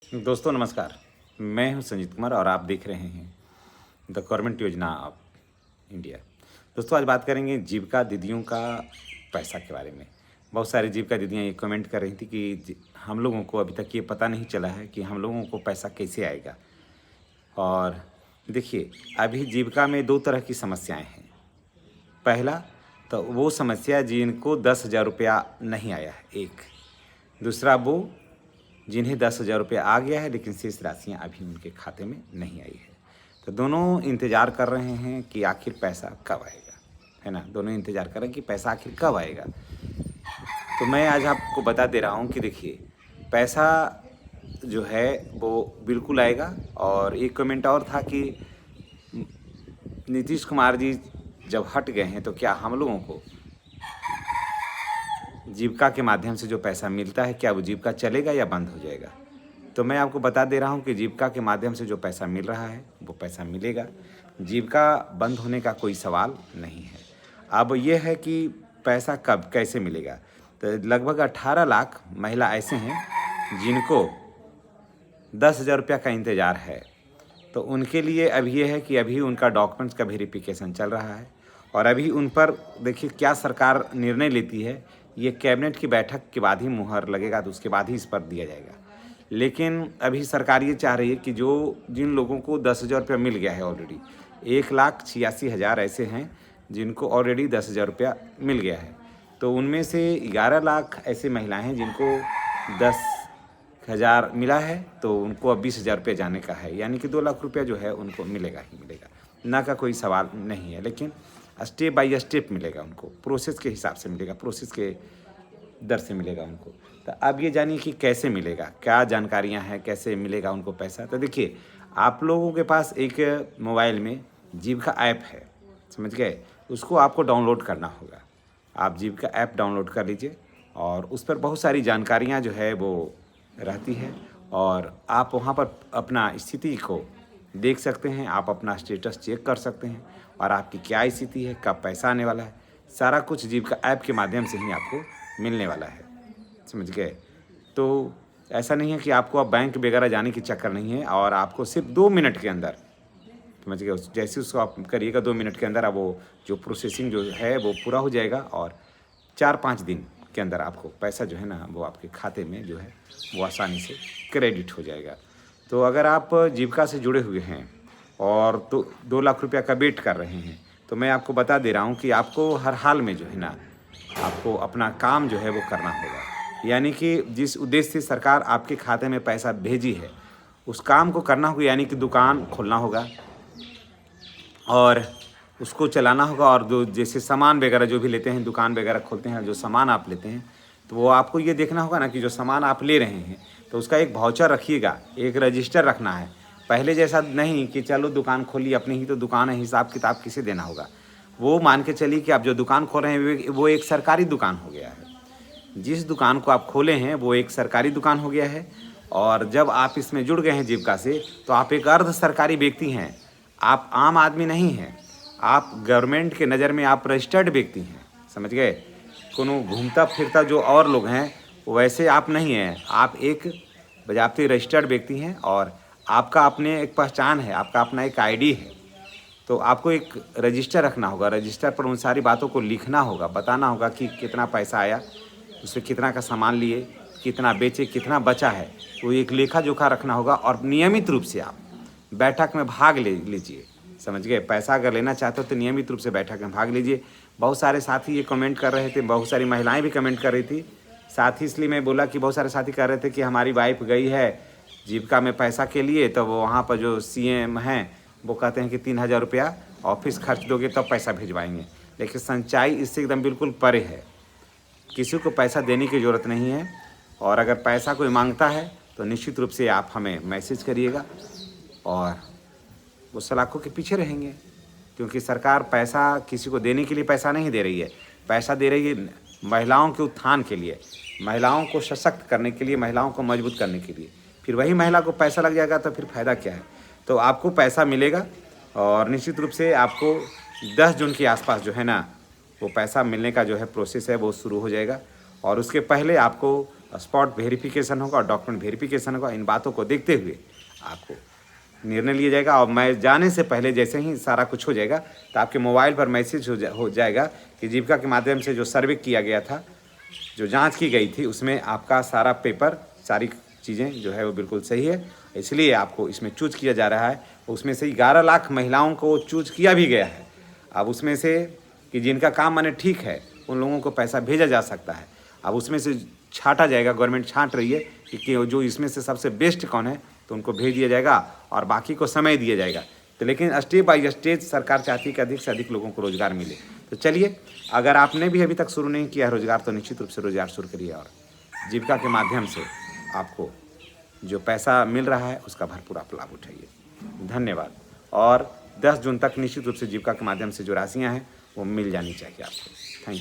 दोस्तों नमस्कार। मैं हूं संजीत कुमार और आप देख रहे हैं द गवर्नमेंट योजना ऑफ इंडिया। दोस्तों आज बात करेंगे जीविका दीदियों का पैसा के बारे में। बहुत सारी जीविका दीदियां ये कमेंट कर रही थी कि हम लोगों को अभी तक ये पता नहीं चला है कि हम लोगों को पैसा कैसे आएगा। और देखिए, अभी जीविका में दो तरह की समस्याएँ हैं। पहला तो वो समस्या जिनको 10,000 रुपया नहीं आया है, एक। दूसरा वो जिन्हें 10,000 रुपया आ गया है लेकिन शेष राशियाँ अभी उनके खाते में नहीं आई है। तो दोनों इंतज़ार कर रहे हैं कि आखिर पैसा कब आएगा, है ना। दोनों इंतज़ार कर रहे हैं कि पैसा आखिर कब आएगा। तो मैं आज आपको बता दे रहा हूँ कि देखिए, पैसा जो है वो बिल्कुल आएगा। और एक कमेंट और था कि नीतीश कुमार जी जब हट गए हैं तो क्या हम लोगों को जीविका के माध्यम से जो पैसा मिलता है क्या वो जीविका चलेगा या बंद हो जाएगा। तो मैं आपको बता दे रहा हूँ कि जीविका के माध्यम से जो पैसा मिल रहा है वो पैसा मिलेगा। जीविका बंद होने का कोई सवाल नहीं है। अब ये है कि पैसा कब कैसे मिलेगा। तो लगभग 18 लाख महिला ऐसे हैं जिनको 10,000 रुपया का इंतज़ार है। तो उनके लिए अब ये है कि अभी उनका डॉक्यूमेंट्स का वेरिफिकेशन चल रहा है और अभी उन पर देखिए क्या सरकार निर्णय लेती है। ये कैबिनेट की बैठक के बाद ही मुहर लगेगा, तो उसके बाद ही इस पर दिया जाएगा। लेकिन अभी सरकार ये चाह रही है कि जिन लोगों को 10,000 रुपया मिल गया है ऑलरेडी, 1,86,000 ऐसे हैं जिनको ऑलरेडी 10,000 रुपया मिल गया है। तो उनमें से 11 लाख ऐसे महिलाएं हैं जिनको 10,000 मिला है, तो उनको अब 20,000 रुपया जाने का है। यानी कि 2 लाख रुपया जो है उनको मिलेगा ही मिलेगा, ना का कोई सवाल नहीं है। लेकिन स्टेप बाय स्टेप मिलेगा उनको, प्रोसेस के हिसाब से मिलेगा, प्रोसेस के दर से मिलेगा उनको। तो अब ये जानिए कि कैसे मिलेगा, क्या जानकारियां हैं, कैसे मिलेगा उनको पैसा। तो देखिए, आप लोगों के पास एक मोबाइल में जीविका ऐप है, समझ गए। उसको आपको डाउनलोड करना होगा। आप जीविका ऐप डाउनलोड कर लीजिए और उस पर बहुत सारी जानकारियाँ जो है वो रहती है और आप वहाँ पर अपना स्थिति को देख सकते हैं। आप अपना स्टेटस चेक कर सकते हैं और आपकी क्या स्थिति है, कब पैसा आने वाला है, सारा कुछ जीविका ऐप के माध्यम से ही आपको मिलने वाला है, समझ गए। तो ऐसा नहीं है कि आपको अब बैंक वगैरह जाने की चक्कर नहीं है और आपको सिर्फ 2 मिनट के अंदर, समझ गए, जैसे उसको आप करिएगा 2 मिनट के अंदर अब वो जो प्रोसेसिंग जो है वो पूरा हो जाएगा और 4-5 दिन के अंदर आपको पैसा जो है ना वो आपके खाते में जो है वो आसानी से क्रेडिट हो जाएगा। तो अगर आप जीविका से जुड़े हुए हैं और तो 2 लाख रुपया का वेट कर रहे हैं, तो मैं आपको बता दे रहा हूँ कि आपको हर हाल में जो है ना आपको अपना काम जो है वो करना होगा। यानी कि जिस उद्देश्य से सरकार आपके खाते में पैसा भेजी है उस काम को करना होगा। यानी कि दुकान खोलना होगा और उसको चलाना होगा। और जो जैसे सामान वगैरह जो भी लेते हैं, दुकान वगैरह खोलते हैं, जो सामान आप लेते हैं, तो वो आपको ये देखना होगा ना कि जो सामान आप ले रहे हैं तो उसका एक वाउचर रखिएगा, एक रजिस्टर रखना है। पहले जैसा नहीं कि चलो दुकान खोली, अपनी ही तो दुकान है, हिसाब किताब किसे देना होगा। वो मान के चलिए कि आप जो दुकान खोल रहे हैं वो एक सरकारी दुकान हो गया है। जिस दुकान को आप खोले हैं वो एक सरकारी दुकान हो गया है। और जब आप इसमें जुड़ गए हैं जीविका से, तो आप एक अर्ध सरकारी व्यक्ति हैं। आप आम आदमी नहीं हैं, आप गवर्नमेंट के नज़र में आप रजिस्टर्ड व्यक्ति हैं, समझ गए। कोनो घूमता फिरता जो और लोग हैं वैसे आप नहीं हैं। आप एक बजाबते रजिस्टर्ड व्यक्ति हैं और आपका अपने एक पहचान है, आपका अपना एक आईडी है। तो आपको एक रजिस्टर रखना होगा। रजिस्टर पर उन सारी बातों को लिखना होगा, बताना होगा कि कितना पैसा आया, उससे कितना का सामान लिए, कितना बेचे, कितना बचा है। तो एक लेखा जोखा रखना होगा और नियमित रूप से आप बैठक में भाग लीजिए, समझ गए। पैसा अगर लेना चाहते हो तो नियमित रूप से बैठक में भाग लीजिए। बहुत सारे साथी ये कमेंट कर रहे थे, बहुत सारी महिलाएं भी कमेंट कर रही थी। साथी इसलिए मैं बोला कि बहुत सारे साथी कह रहे थे कि हमारी वाइफ गई है जीविका में पैसा के लिए, तो वो वहाँ पर जो सीएम हैं वो कहते हैं कि 3,000 रुपया ऑफिस खर्च दोगे तब पैसा भिजवाएंगे। लेकिन सच्चाई इससे एकदम बिल्कुल परे है। किसी को पैसा देने की ज़रूरत नहीं है और अगर पैसा कोई मांगता है तो निश्चित रूप से आप हमें मैसेज करिएगा और वो सलाखों के पीछे रहेंगे। क्योंकि सरकार पैसा किसी को देने के लिए पैसा नहीं दे रही है, पैसा दे रही है महिलाओं के उत्थान के लिए, महिलाओं को सशक्त करने के लिए, महिलाओं को मजबूत करने के लिए। फिर वही महिला को पैसा लग जाएगा तो फिर फ़ायदा क्या है। तो आपको पैसा मिलेगा और निश्चित रूप से आपको 10 जून के आसपास जो है ना वो पैसा मिलने का जो है प्रोसेस है वो शुरू हो जाएगा। और उसके पहले आपको स्पॉट वेरिफिकेशन होगा और डॉक्यूमेंट वेरिफिकेशन होगा। इन बातों को देखते हुए आपको निर्णय लिया जाएगा। और मैं जाने से पहले जैसे ही सारा कुछ हो जाएगा तो आपके मोबाइल पर मैसेज हो जाएगा कि जीविका के माध्यम से जो सर्वे किया गया था, जो जांच की गई थी, उसमें आपका सारा पेपर, सारी चीज़ें जो है वो बिल्कुल सही है, इसलिए आपको इसमें चूज किया जा रहा है। उसमें से 11 लाख महिलाओं को चूज किया भी गया है। अब उसमें से कि जिनका काम माने ठीक है उन लोगों को पैसा भेजा जा सकता है। अब उसमें से छांटा जाएगा, गवर्नमेंट छांट रही है कि जो इसमें से सबसे बेस्ट कौन है तो उनको भेज दिया जाएगा और बाकी को समय दिया जाएगा। तो लेकिन स्टेप बाय स्टेप सरकार चाहती है कि अधिक से अधिक लोगों को रोजगार मिले। तो चलिए, अगर आपने भी अभी तक शुरू नहीं किया है रोजगार तो निश्चित रूप से रोजगार शुरू करिए और जीविका के माध्यम से आपको जो पैसा मिल रहा है उसका भरपूर आप लाभ उठाइए। धन्यवाद। और 10 जून तक निश्चित रूप से जीविका के माध्यम से जो राशियाँ हैं वो मिल जानी चाहिए आपको। Thank you.